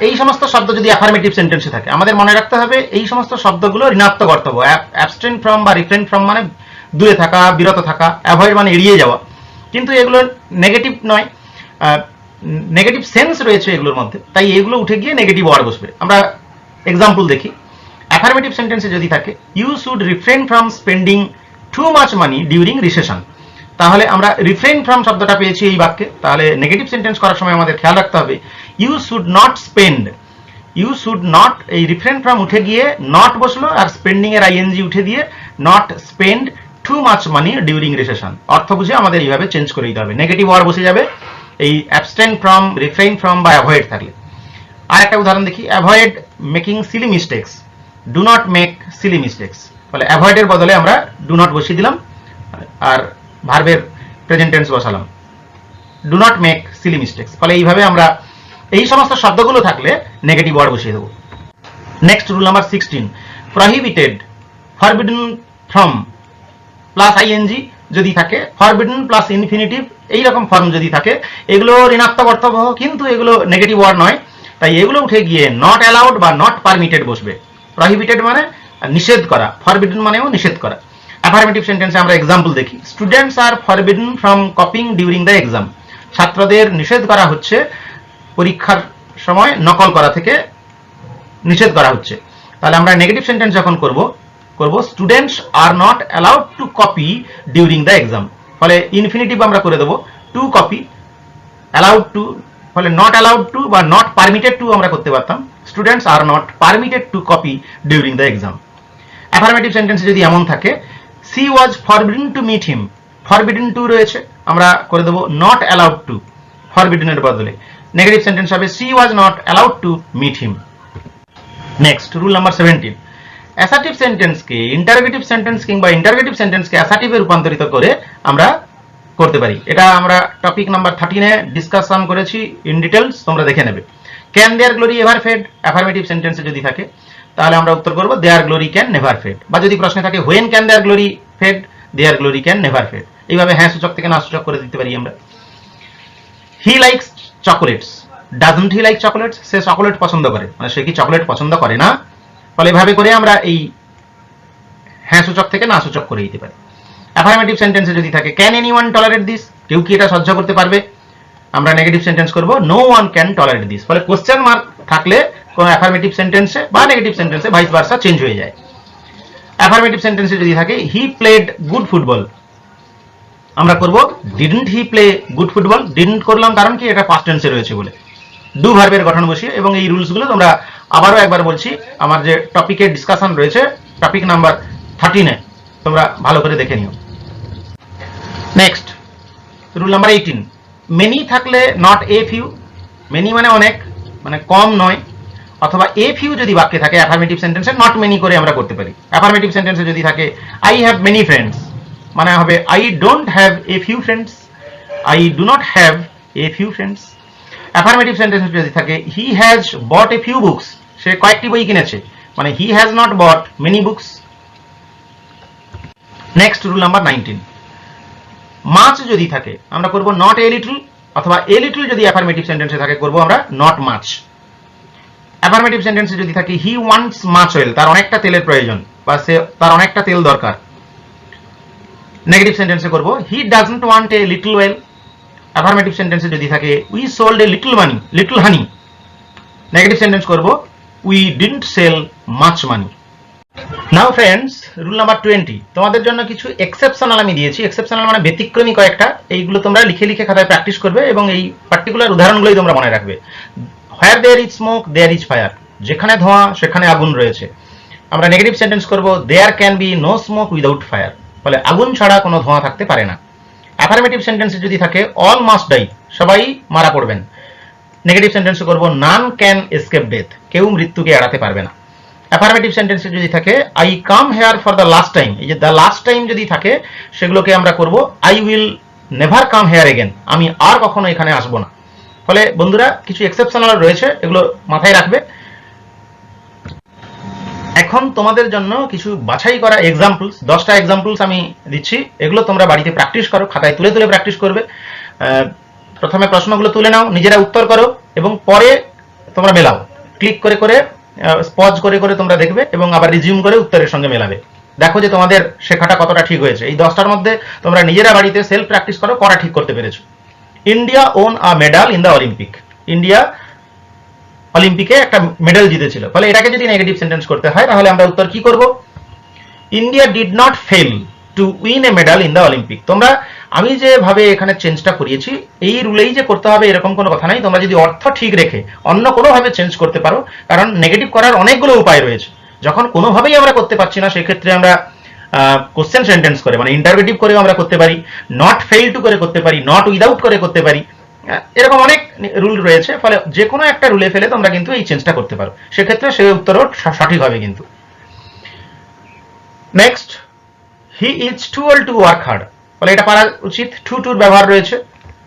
এই সমস্ত শব্দ যদি অ্যাফার্মেটিভ সেন্টেন্সে থাকে, আমাদের মনে রাখতে হবে এই সমস্ত শব্দগুলো ঋণাত্মক অর্থ হবে। অ্যাবস্টেন ফ্রম বা রিফ্রেইন ফ্রম মানে দূরে থাকা, বিরত থাকা, অ্যাভয়েড মানে এড়িয়ে যাওয়া, কিন্তু এগুলো নেগেটিভ নয়, নেগেটিভ সেন্স রয়েছে এগুলোর মধ্যে, তাই এগুলো উঠে গিয়ে নেগেটিভ ওয়ার্ড বসবে। আমরা এক্সাম্পল দেখি। অ্যাফার্মেটিভ সেন্টেন্সে যদি থাকে you should refrain from spending too much money during recession, তাহলে আমরা রিফ্রেইন ফ্রম শব্দটা পেয়েছি এই বাক্যে, তাহলে নেগেটিভ সেন্টেন্স করার সময় আমাদের খেয়াল রাখতে হবে you should not spend, you should not, এই রিফ্রেইন ফ্রম উঠে গিয়ে নট বসলো, আর স্পেন্ডিং এর আইএনজি উঠে দিয়ে not spend two much money during recession. অর্থ বুঝে আমাদের এইভাবে চেঞ্জ করে দিতে হবে, নেগেটিভ ওয়ার্ড বসে যাবে এই অ্যাবস্টেন ফ্রম, রিফ্রেইন ফ্রম বা অ্যাভয়েড থাকলে। আর একটা উদাহরণ দেখি, avoid making silly mistakes, do not make silly mistakes, ফলে অ্যাভয়েডের বদলে আমরা ডু নট বসিয়ে দিলাম, আর ভার্বের প্রেজেন্ট টেন্স বসালাম, do not make silly mistakes. ফলে এইভাবে আমরা এই সমস্ত শব্দগুলো থাকলে নেগেটিভ ওয়ার্ড বসিয়ে দেবো। Next rule number 16, prohibited, forbidden from plus ING যদি থাকে, ফরবিডেন প্লাস ইনফিনিটিভ, এইরকম ফর্ম যদি থাকে, এগুলো ঋণাত্মক অর্থবহ, কিন্তু এগুলো নেগেটিভ ওয়ার্ড নয়, তাই এগুলো উঠে গিয়ে নট অ্যালাউড বা নট পারমিটেড বসবে। প্রহিবিটেড মানে নিষেধ করা, ফরবিডেন মানেও নিষেধ করা। অ্যাফার্মেটিভ সেন্টেন্সে আমরা এক্সাম্পল দেখি, students are forbidden from copying during the exam, ছাত্রদের নিষেধ করা হচ্ছে পরীক্ষার সময় নকল করা থেকে নিষেধ করা হচ্ছে। তাহলে আমরা নেগেটিভ সেন্টেন্স যখন করব students are not allowed to copy during the exam, ফলে ইনফিনিটিভ আমরা করে দেবো টু কপি, অ্যালাউড টু, ফলে নট অ্যালাউড টু বা নট পারমিটেড টু আমরা করতে পারতাম, students are not permitted to copy during the exam. Affirmative সেন্টেন্সে যদি এমন থাকে, she was forbidden to meet him, forbidden to রয়েছে, আমরা করে দেবো নট অ্যালাউড টু, ফরবিডেনের বদলে। নেগেটিভ সেন্টেন্স হবে she was not allowed to meet him. Next rule number 17, assertive সেন্টেন্সকে ইন্টারোগেটিভ সেন্টেন্স কিংবা ইন্টারোগেটিভ সেন্টেন্সকে অ্যাসার্টিভে রূপান্তরিত করে আমরা করতে পারি। এটা আমরা টপিক নাম্বার 13-এ ডিসকাশন করেছি ইন ডিটেলস, তোমরা দেখে নেবে। Can their glory ever fade, affirmative সেন্টেন্সে যদি থাকে তাহলে আমরা উত্তর করব their glory can never fade, বা যদি প্রশ্নে থাকে when can their glory fade, their glory can never fade. এইভাবে হ্যাঁ সূচক থেকে না সূচক করে দিতে পারি আমরা। He likes chocolates, doesn't he like chocolates, say chocolate পছন্দ করে, মানে সে কি চকোলেট পছন্দ করে না, ফলে এভাবে করে আমরা এই হ্যাঁ সূচক থেকে না সূচক করে দিতে পারি। অ্যাফার্মেটিভ সেন্টেন্সে যদি থাকে ক্যান এনিওয়ান টলারেট দিস, কেউ কি এটা সহ্য করতে পারবে, আমরা নেগেটিভ সেন্টেন্স করব no one can tolerate this, ফলে কোশ্চেন মার্ক থাকলে কোন অ্যাফার্মেটিভ সেন্টেন্সে বা নেগেটিভ সেন্টেন্সে ভাইস ভার্সা চেঞ্জ হয়ে যায়। অ্যাফার্মেটিভ সেন্টেন্সে যদি থাকে হি প্লেড গুড ফুটবল, আমরা করব didn't he play good football, didn't করলাম কারণ কি এটা পাস্ট টেন্সে রয়েছে বলে, ডু ভার্বের গঠন বসিয়ে। এবং এই রুলসগুলো তোমরা আবারও একবার বলছি আমার যে টপিকের ডিসকাশন রয়েছে টপিক নাম্বার 13-এ, তোমরা ভালো করে দেখে নিও। নেক্সট রুল নাম্বার 18, মেনি থাকলে নট এ ফিউ, মেনি মানে অনেক, মানে কম নয়, অথবা এ ফিউ যদি বাক্যে থাকে অ্যাফার্মেটিভ সেন্টেন্সে নট মেনি করে আমরা করতে পারি। অ্যাফার্মেটিভ সেন্টেন্সে যদি থাকে আই হ্যাভ মেনি ফ্রেন্ডস, মানে হবে I don't have a few friends, I do not have a few friends. Affirmative সেন্টেন্সে যদি থাকে he has bought a few books, সে কয়েকটি বই কিনেছে, মানে he has not bought many books. Next rule number 19, much যদি থাকে আমরা করব নট এ লিটল, অথবা এ লিটল যদি অ্যাফার্মেটিভ সেন্টেন্সে থাকে করব আমরা নট মাচ। অ্যাফার্মেটিভ সেন্টেন্সে যদি থাকে হি ওয়ান্টস মাচ অয়েল, তার অনেকটা তেলের প্রয়োজন বা সে তার অনেকটা তেল দরকার। নেগেটিভ সেন্টেন্সে করব he doesn't want a little oil. Affirmative সেন্টেন্সে যদি থাকে we sold a little honey. Negative sentence করব we didn't sell much money. Now friends, rule number 20, তোমাদের জন্য কিছু এক্সেপশনাল আমি দিয়েছি। এক্সেপশনাল মানে ব্যতিক্রমী কয়েকটা, এইগুলো তোমরা লিখে লিখে খাতায় প্র্যাকটিস করবে এবং এই পার্টিকুলার উদাহরণগুলোই তোমরা মনে রাখবে। Where there is smoke there is fire, যেখানে ধোঁয়া সেখানে আগুন রয়েছে। আমরা নেগেটিভ সেন্টেন্স করব there can be no smoke without fire, ফলে আগুন ছাড়া কোনো ধোঁয়া থাকতে পারে না। অ্যাফার্মেটিভ সেন্টেন্সে যদি থাকে অল মাস্ট ডাই, সবাই মারা পড়বেন। নেগেটিভ সেন্টেন্সে করব নান ক্যান এসকেপ ডেথ, কেউ মৃত্যুকে এড়াতে পারবে না। অ্যাফার্মেটিভ সেন্টেন্সে যদি থাকে I come here for the last time, এই যে দ্য লাস্ট টাইম যদি থাকে সেগুলোকে আমরা করব I will never come here again, আমি আর কখনো এখানে আসবো না। ফলে বন্ধুরা কিছু এক্সেপশনাল রয়েছে, এগুলো মাথায় রাখবে। এখন তোমাদের জন্য কিছু বাছাই করা এক্সাম্পলস, 10টা এক্সাম্পলস আমি দিচ্ছি, এগুলো তোমরা বাড়িতে প্র্যাকটিস করো, খাতায় তুলে তুলে প্র্যাকটিস করবে। প্রথমে প্রশ্নগুলো তুলে নাও, নিজেরা উত্তর করো এবং পরে তোমরা মেলাও, ক্লিক করে করে পজ করে করে তোমরা দেখবে এবং আবার রিজিউম করে উত্তরের সঙ্গে মেলাবে। দেখো যে তোমাদের শেখাটা কতটা ঠিক হয়েছে। এই 10টার মধ্যে তোমরা নিজেরা বাড়িতে সেলফ প্র্যাকটিস করো, করা ঠিক করতে পেরেছো। India on a medal in the Olympic, India অলিম্পিকে একটা মেডেল জিতেছিল। ফলে এটাকে যদি নেগেটিভ সেন্টেন্স করতে হয় তাহলে আমরা উত্তর কি করব? India did not fail to win A medal in the Olympic. তোমরা আমি যেভাবে এখানে চেঞ্জটা করিয়েছি এই রুলেই যে করতে হবে এরকম কোনো কথা নাই। তোমরা যদি অর্থ ঠিক রেখে অন্য কোনোভাবে চেঞ্জ করতে পারো, কারণ নেগেটিভ করার অনেকগুলো উপায় রয়েছে। যখন কোনোভাবেই আমরা করতে পারছি না সেক্ষেত্রে আমরা কোশ্চেন সেন্টেন্স করে মানে ইন্টারোগেটিভ করেও আমরা করতে পারি, নট ফেল টু করে করতে পারি, নট উইদাউট করে করতে পারি, এরকম অনেক রুল রয়েছে। ফলে যে কোনো একটা রুলে ফেলে তোমরা কিন্তু এই চেঞ্জটা করতে পারো, সেক্ষেত্রে সেই উত্তরও সঠিক হবে কিন্তু। Next, he is too old to work hard, ফলে এটা পারা উচিত। টু টুর ব্যবহার রয়েছে,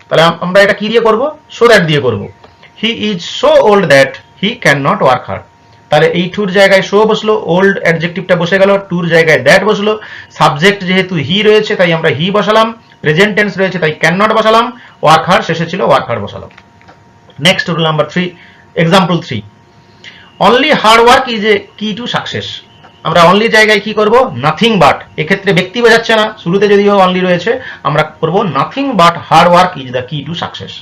তাহলে আমরা এটা কি দিয়ে করব? সো দ্যাট দিয়ে করব। He is so old that he can not work hard, তাহলে এই টুর জায়গায় সো বসলো, ওল্ড অ্যাডজেক্টিভটা বসে গেল, টুর জায়গায় দ্যাট বসলো, সাবজেক্ট যেহেতু হি রয়েছে তাই আমরা হি বসালাম, প্রেজেন্ট টেন্স রয়েছে তাই ক্যান নট বসালাম, ওয়ার্ক হার্ড শেষে ছিল ওয়ার্ক হার্ড বসালাম। Next rule number 3, example 3, only hard work is a কি টু সাকসেস। আমরা অনলি জায়গায় কি করব? নাথিং বাট, এক্ষেত্রে ব্যক্তি বোঝাচ্ছে না, শুরুতে যদিও অনলি রয়েছে আমরা করব nothing but hard work is the key to success.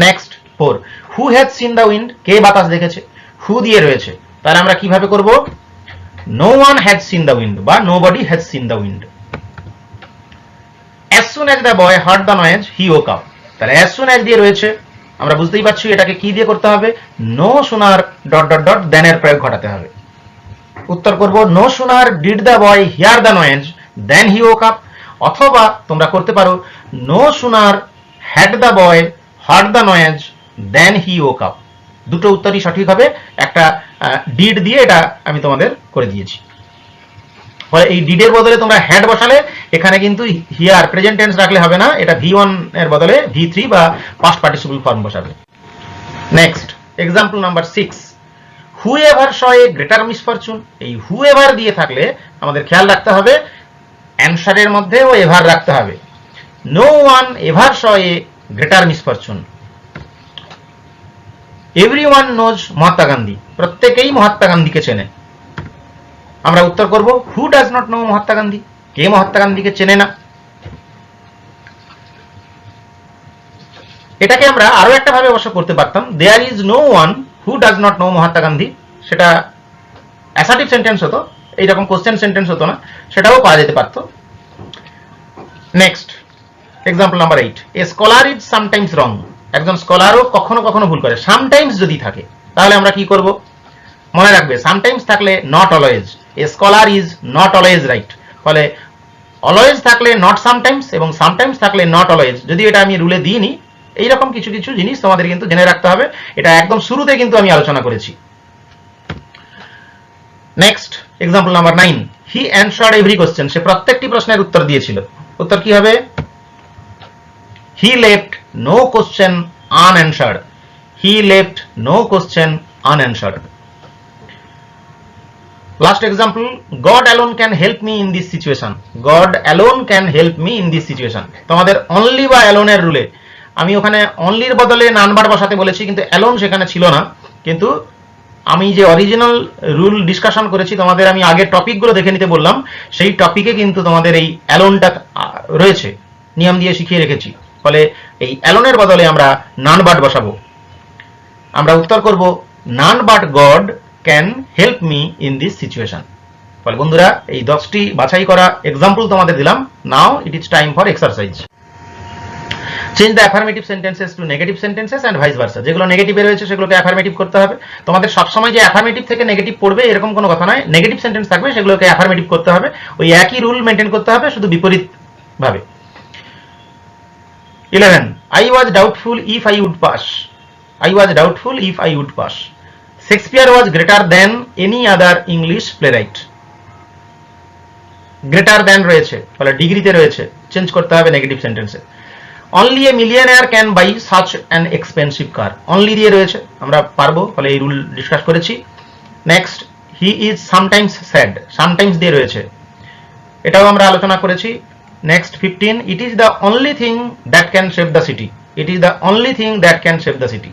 Next 4, who has seen the wind, কে বাতাস দেখেছে, হু দিয়ে রয়েছে, তাহলে আমরা কিভাবে করব? No one has seen the wind বা nobody has seen the wind. as soon as the boy heard the noise he woke up, তাহলে as soon as দিয়ে রয়েছে, আমরা বুঝতেই পারছি এটাকে কি দিয়ে করতে হবে? No sooner dot dot dot than এর প্রয়োগ ঘটাতে হবে। উত্তর করব no sooner did the boy hear the noise than he woke up, অথবা তোমরা করতে পারো no sooner had the boy heard the noise than he woke up। দুটো উত্তরই সঠিক হবে, একটা ডিড দিয়ে এটা আমি তোমাদের করে দিয়েছি। ফলে এই ডিডের বদলে তোমরা হ্যাড বসালে এখানে কিন্তু হিয়ার প্রেজেন্ট টেন্স রাখলে হবে না, এটা V1 এর বদলে V3 বা পাস্ট পার্টিসিপল ফর্ম বসাবে। Next, example number 6, who ever saw a greater misfortune. এই হু এভার দিয়ে থাকলে আমাদের খেয়াল রাখতে হবে অ্যানসারের মধ্যেও এভার রাখতে হবে। No one ever saw a greater misfortune. Everyone knows Mahatma Gandhi, প্রত্যেকেই মহাত্মা গান্ধীকে চেনে। আমরা উত্তর করব who does not know Mahatma Gandhi, কে মহাত্মা গান্ধীকে চেনে না। এটাকে আমরা আরো একটা ভাবে অবশ্য করতে পারতাম, there is no one who does not know Mahatma Gandhi, সেটা অ্যাসার্টিভ সেন্টেন্স হতো, এইরকম কোশ্চেন সেন্টেন্স হতো না, সেটাও পাওয়া যেতে পারতো। Next, example number 8, a scholar is sometimes wrong. একজন স্কলারও কখনো কখনো ভুল করে, সামটাইমস যদি থাকে তাহলে আমরা কি করব? মনে রাখবে সামটাইমস থাকলে not always, A scholar is not always right. ফলে অলওয়েজ থাকলে নট সামটাইমস এবং সামটাইমস থাকলে নট অলওয়েজ, যদি এটা আমি রুলে দিইনি। এইরকম কিছু কিছু জিনিস তোমাদের কিন্তু জেনে রাখতে হবে, এটা একদম শুরুতে কিন্তু আমি আলোচনা করেছি। Next example number 9, he answered every question, সে প্রত্যেকটি প্রশ্নের উত্তর দিয়েছিল। উত্তর কি হবে? He left no question unanswered, he left no question unanswered. Last example, God alone can help me in this situation, God alone can help me in this situation. তোমাদের only বা অ্যালোনের রুলে আমি ওখানে অনলির বদলে নানবার বসাতে বলেছি, কিন্তু অ্যালোন সেখানে ছিল না। কিন্তু আমি যে অরিজিনাল রুল ডিসকাশন করেছি, তোমাদের আমি আগের টপিকগুলো দেখে নিতে বললাম, সেই টপিকে কিন্তু তোমাদের এই অ্যালোনটা রয়েছে, নিয়ম দিয়ে শিখিয়ে রেখেছি। ফলে এই অ্যালোনের বদলে আমরা নান বাট বসাবো। আমরা উত্তর করব none but God can help me in this situation. ফলে বন্ধুরা, এই 10টি বাছাই করা এক্সাম্পল তোমাদের দিলাম। Now it is time for exercise. Change the affirmative sentences to negative sentences and vice versa. যেগুলো নেগেটিভে রয়েছে সেগুলোকে অ্যাফার্মেটিভ করতে হবে। তোমাদের সবসময় যে অ্যাফার্মেটিভ থেকে নেগেটিভ পড়বে এরকম কোনো কথা নয়। নেগেটিভ সেন্টেন্স থাকবে সেগুলোকে অ্যাফার্মেটিভ করতে হবে। ওই একই রুল মেনটেন করতে হবে, শুধু বিপরীত ভাবে। 11, I was doubtful if I would pass. I was doubtful if I would pass. Shakespeare was greater than any other English playwright. Greater than রয়েছে, ফলে ডিগ্রিতে রয়েছে, চেঞ্জ করতে হবে নেগেটিভ সেন্টেন্সে। Only a millionaire can buy such an expensive car, only দিয়ে রয়েছে, আমরা পারবো, ফলে এই রুল ডিসকাস করেছি। Next, he is sometimes sad, sometimes দিয়ে রয়েছে, এটাও আমরা আলোচনা করেছি। Next 15, it is the only thing that can save the city, it is the only thing that can save the city.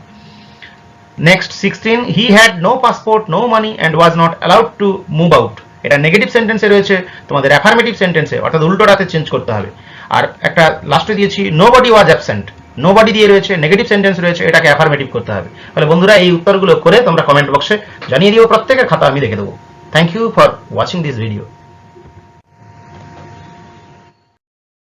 Next 16, he had no passport no money and was not allowed to move out. এটা negative সেন্টেন্সে রয়েছে, তোমাদের affirmative সেন্টেন্সে অর্থাৎ উল্টোটাতে change করতে হবে। আর একটা লাস্টে দিয়েছি নোবডি ওয়াজ অ্যাবসেন্ট, নোবডি দিয়ে রয়েছে, নেগেটিভ সেন্টেন্স রয়েছে, এটাকে অ্যাফার্মেটিভ করতে হবে। তাহলে বন্ধুরা, এই উত্তরগুলো করে তোমরা কমেন্ট বক্সে জানিয়ে দিও, প্রত্যেকের খাতা আমি দেখে দেবো। Thank you for watching this video.